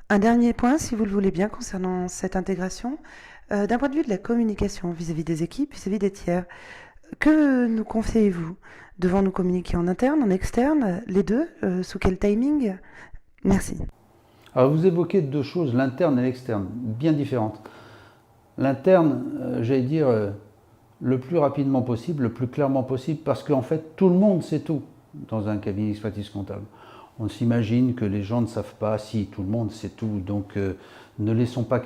Un dernier point, si vous le voulez bien, concernant cette intégration. D'un point de vue de la communication vis-à-vis des équipes, vis-à-vis des tiers, que nous conseillez-vous? Devons-nous communiquer en interne, en externe, les deux? Sous quel timing? Merci. Alors vous évoquez deux choses, l'interne et l'externe, bien différentes. L'interne, j'allais dire, le plus rapidement possible, le plus clairement possible, parce qu'en fait, tout le monde sait tout dans un cabinet d'expertise comptable. On s'imagine que les gens ne savent pas, si tout le monde sait tout, donc ne laissons pas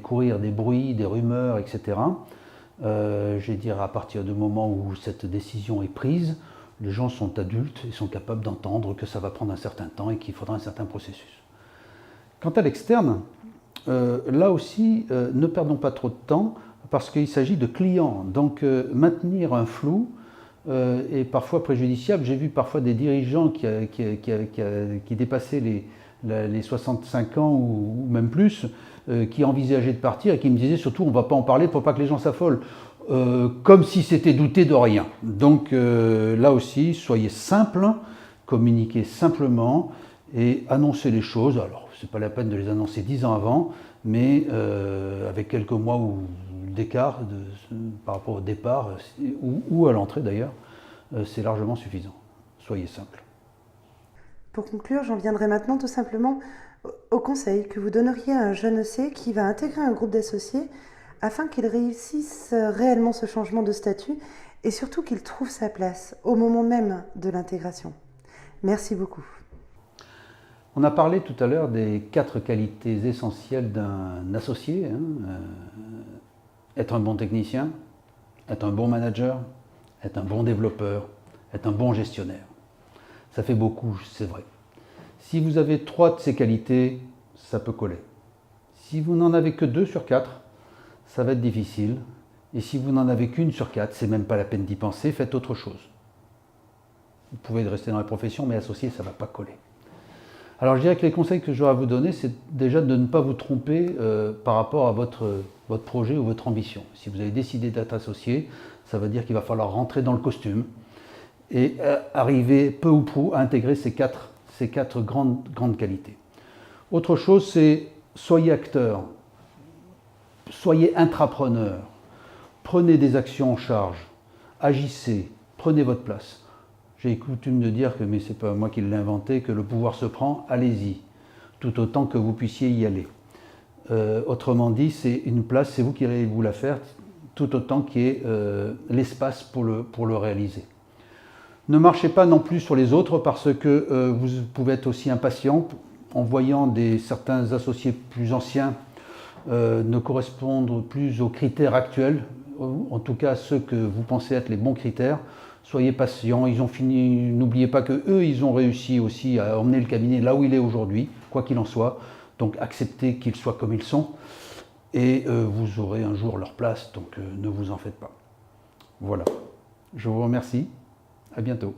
courir des bruits, des rumeurs, etc. Je vais dire, à partir du moment où cette décision est prise, les gens sont adultes et sont capables d'entendre que ça va prendre un certain temps et qu'il faudra un certain processus. Quant à l'externe, là aussi, ne perdons pas trop de temps parce qu'il s'agit de clients. Donc maintenir un flou est parfois préjudiciable. J'ai vu parfois des dirigeants qui dépassaient les 65 ans ou même plus, qui envisageaient de partir et qui me disaient surtout on ne va pas en parler pour pas que les gens s'affolent. Comme si c'était douté de rien. Donc là aussi, soyez simple, communiquez simplement et annoncez les choses. Alors, ce n'est pas la peine de les annoncer 10 ans avant, mais avec quelques mois d'écart par rapport au départ ou à l'entrée d'ailleurs, c'est largement suffisant. Soyez simple. Pour conclure, j'en viendrai maintenant tout simplement au conseil que vous donneriez à un jeune EC qui va intégrer un groupe d'associés afin qu'il réussisse réellement ce changement de statut et surtout qu'il trouve sa place au moment même de l'intégration. Merci beaucoup. On a parlé tout à l'heure des 4 qualités essentielles d'un associé. Être un bon technicien, être un bon manager, être un bon développeur, être un bon gestionnaire. Ça fait beaucoup, c'est vrai. Si vous avez 3 de ces qualités, ça peut coller. Si vous n'en avez que 2 sur 4, ça va être difficile. Et si vous n'en avez qu'une sur 4, c'est même pas la peine d'y penser, faites autre chose. Vous pouvez rester dans la profession, mais associé, ça ne va pas coller. Alors je dirais que les conseils que j'aurais à vous donner, c'est déjà de ne pas vous tromper par rapport à votre projet ou votre ambition. Si vous avez décidé d'être associé, ça veut dire qu'il va falloir rentrer dans le costume et arriver peu ou prou à intégrer ces quatre grandes qualités. Autre chose, c'est soyez acteur, soyez intrapreneur, prenez des actions en charge, agissez, prenez votre place. J'ai coutume de dire que, mais c'est pas moi qui l'ai inventé, que le pouvoir se prend, allez-y, tout autant que vous puissiez y aller. Autrement dit, c'est une place, c'est vous qui allez vous la faire, tout autant qu'il y ait l'espace pour le réaliser. Ne marchez pas non plus sur les autres parce que vous pouvez être aussi impatient en voyant certains associés plus anciens ne correspondre plus aux critères actuels, en tout cas ceux que vous pensez être les bons critères. Soyez patient, ils ont fini, n'oubliez pas qu'eux, ils ont réussi aussi à emmener le cabinet là où il est aujourd'hui, quoi qu'il en soit. Donc acceptez qu'ils soient comme ils sont et vous aurez un jour leur place, donc ne vous en faites pas. Voilà, je vous remercie, à bientôt.